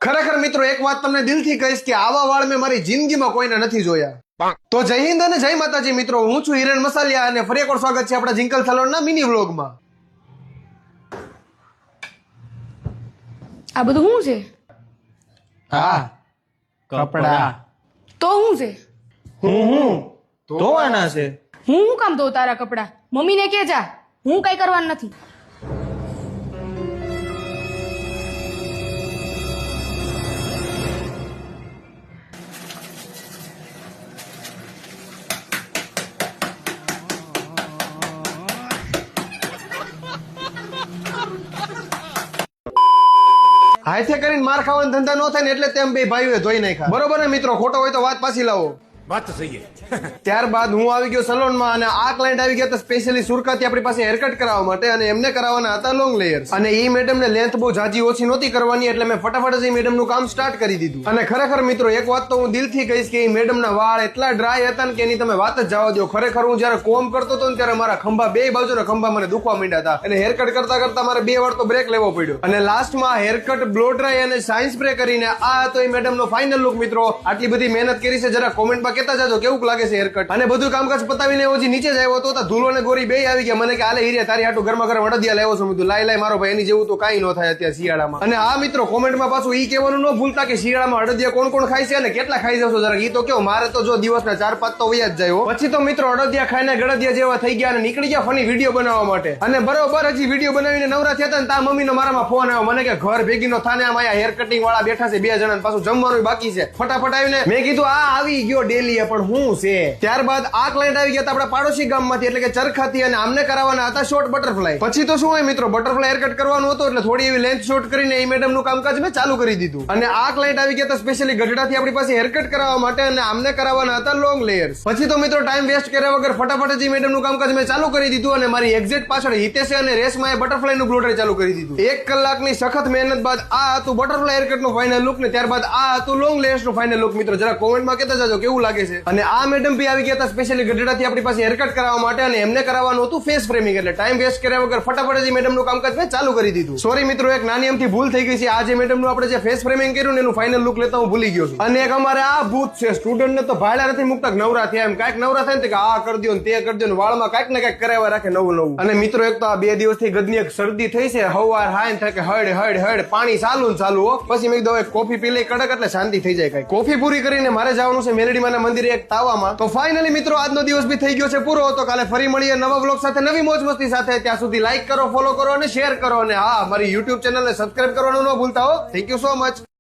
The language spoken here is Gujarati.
ખરેખર મિત્રો એક વાત તમને દિલથી કહીશ કે આવા વાળ મેં મારી જિંદગીમાં કોઈને નથી જોયા. તો જય હિન્દ અને જય માતાજી મિત્રો, હું છું હિરેન મસાલિયા અને ફરી એકવાર સ્વાગત છે આપણા જિંકલ સલોનના મિની વ્લોગમાં. આ બધું શું છે? હા, કપડા તો શું છે? હું ધોવાના છે. હું શું કામ ધોઉં તારા કપડા? મમ્મીને કે જા, હું કઈ કરવાનું નથી. હાથે કરીને માર ખાવાનો ધંધા ન થાય ને એટલે તેમ બે ભાઈઓએ ધોઈ નાખ્યા. બરોબર ને મિત્રો? ખોટો હોય તો વાત પાછી લાવો. વાત તો સહી છે. ત્યારબાદ હું આવી ગયો સલોનમાં અને આ ક્લાયન્ટ આવી ગયા હતા સ્પેશિયલી સુરતથી આપણી પાસે હેરકટ કરાવવા માટે અને એમને કરાવવાના હતા લોંગ લેયર્સ. અને એ મેડમને લેન્થ બહુ જાજી ઓછી નહોતી કરવાની એટલે મેં ફટાફટ જ એ મેડમનું કામ સ્ટાર્ટ કરી દીધું. અને ખરેખર મિત્રો એક વાત તો હું દિલથી કહીશ કે એ મેડમના વાળ એટલા ડ્રાય હતા ને કે એની તમે વાત જ જવા દો. ખરેખર હું જયારે કોમ કરતો હતો ને ત્યારે મારા ખંભા બે બાજુના ખંભા મને દુખવા માંડ્યા હતા અને હેરકટ કરતા કરતા મારે 2 વાર તો બ્રેક લેવો પડ્યો. અને લાસ્ટમાં હેરકટ, બ્લો ડ્રાય અને શાઇન સ્પ્રે કરીને આ હતો એ મેડમનો ફાઇનલ લુક. મિત્રો આટલી બધી મહેનત કરી છે જરા કોમેન્ટમાં કહેતા જાજો કેવું લાગે છે હેરકટ. અને બધું કામકાજ પતાવીને હજી નીચે જ આવ્યો હતો ધૂલો ને ગોરી બે આવી ગયા. મને કે આલે હીરે તારી હાટુ ગરમા ગરમ અડદિયા લાવ્યો છું. બધું લાઈ મારો ભાઈ, એની જેવું તો કાઈ ન થાય અત્યારે શિયાળામાં. અને આ મિત્રો કોમેન્ટમાં પાછું ઈ કહેવાનું ન ભૂલતા કે શિયાળામાં અડદિયા કોણ કોણ ખાય છે અને કેટલા ખાઈ જશો જરા ઈ તો કેવો. મારે તો જો દિવસના 4-5 તો વયા જ જાય. પછી તો મિત્રો અડદિયા ખાઈને ગળદિયા જેવા થઈ ગયા અને નીકળી ગયા ફની વિડીયો બનાવવા માટે. અને બરોબર હજી વિડીયો બનાવીને નવરા થયા હતા ને તા મમ્મીનો મારામાં ફોન આવ્યો. મને કે ઘર ભેગીનો થાને આમ આયા હેર કટિંગ વાળા બેઠા છે 2 જણા, પાછું જમવાનું બાકી છે. ફટાફટ આવીને મેં કીધું આ આવી ગયો ડેલી પણ હું છે. ત્યારબાદ આ ક્લાયન્ટ આવી ગયા હતા આપણા પાડોશી ગામમાંથી એટલે કે ચરખાથી અને આમને કરાવવાના હતા શોર્ટ બટરફ્લાય. પછી તો શું હોય મિત્રો, બટરફ્લાય હેરકટ કરવાનું હતું એટલે થોડી એવી લેન્થ શોર્ટ કરીને એ મેડમનું કામકાજ મેં ચાલુ કરી દીધું. અને આ ક્લાયન્ટ આવી ગયા હતા સ્પેશિયલી ગઢડાથી આપણી પાસે હેરકટ કરાવવા માટે અને આમને કરાવવાના હતા લોંગ લેયર્સ. પછી તો મિત્રો ટાઈમ વેસ્ટ કર્યા વગર ફટાફટ જ મેડમનું કામકાજ મેં ચાલુ કરી દીધું અને મારી એક્ઝેક્ટ પાછળ હિતેશે અને રેશમાએ બટરફ્લાયનું બ્લો ડ્રાય ચાલુ કરી દીધું. 1 કલાકની સખત મહેનત બાદ આ હતું બટરફ્લાય હેરકટનું ફાઇનલ લુક ને ત્યારબાદ આ હતું લોંગ લેયર્સનું ફાઇનલ લુક. મિત્રો જરા કોમેન્ટમાં કહેતા જાજો કેવું લાગે છે. અને આ મેડમ બી આવી ગયા હતા સ્પેશિયલી ગઢડાથી આપણી પાસે હેરકટ કરાવવા માટે અને એમને કરાવવાનું હતું ફેસ ફ્રેમિંગ. એટલે ટાઈમ વેસ્ટ કર્યા વગર ફટાફટ જ મેડમનું કામકાજ મેં ચાલુ કરી દીધું. સોરી મિત્રો એક નાની અમથી ભૂલ થઈ ગઈ છે. આ જે મેડમનું આપણે જે ફેસ ફ્રેમિંગ કર્યું ને એનું ફાઇનલ લુક લેતા હું ભૂલી ગયો છું. અને એક અમારે આ ભૂત છે, સ્ટુડન્ટને તો ભાડા નથી મુકતા નવરા થયા એમ કાંઈક નવરા થાય ને કે આ કરી દો ને તે કરી દો ને વાળમાં કાંઈક ને કાંઈક કરાવવા રાખે નવું. અને મિત્રો એક તો આ 2 દિવસથી ગદની એક શરદી થઈ છે. હવાર હાય થાય કે હડ હડ હડ પાણી ચાલુ ને ચાલુ. પછી મેં કીધું કોફી પી લઈ કડક એટલે શાંતિ થઈ જાય. કઈ કોફી પૂરી કરીને મારે જવાનું છે મેલડીમાના મંદિરે એક તાવામાં. તો ફાઇનલી મિત્રો આજનો દિવસ બી થઈ ગયો છે પૂરો. તો કાલે ફરી મળીએ નવા વ્લોગ સાથે, નવી મોજ મસ્તી સાથે. ત્યાં સુધી લાઈક કરો, ફોલો કરો અને શેર કરો. અને હા, મારી યુટ્યુબ ચેનલને સબસ્ક્રાઇબ કરવાનું ન ભૂલતા હો. Thank you so much.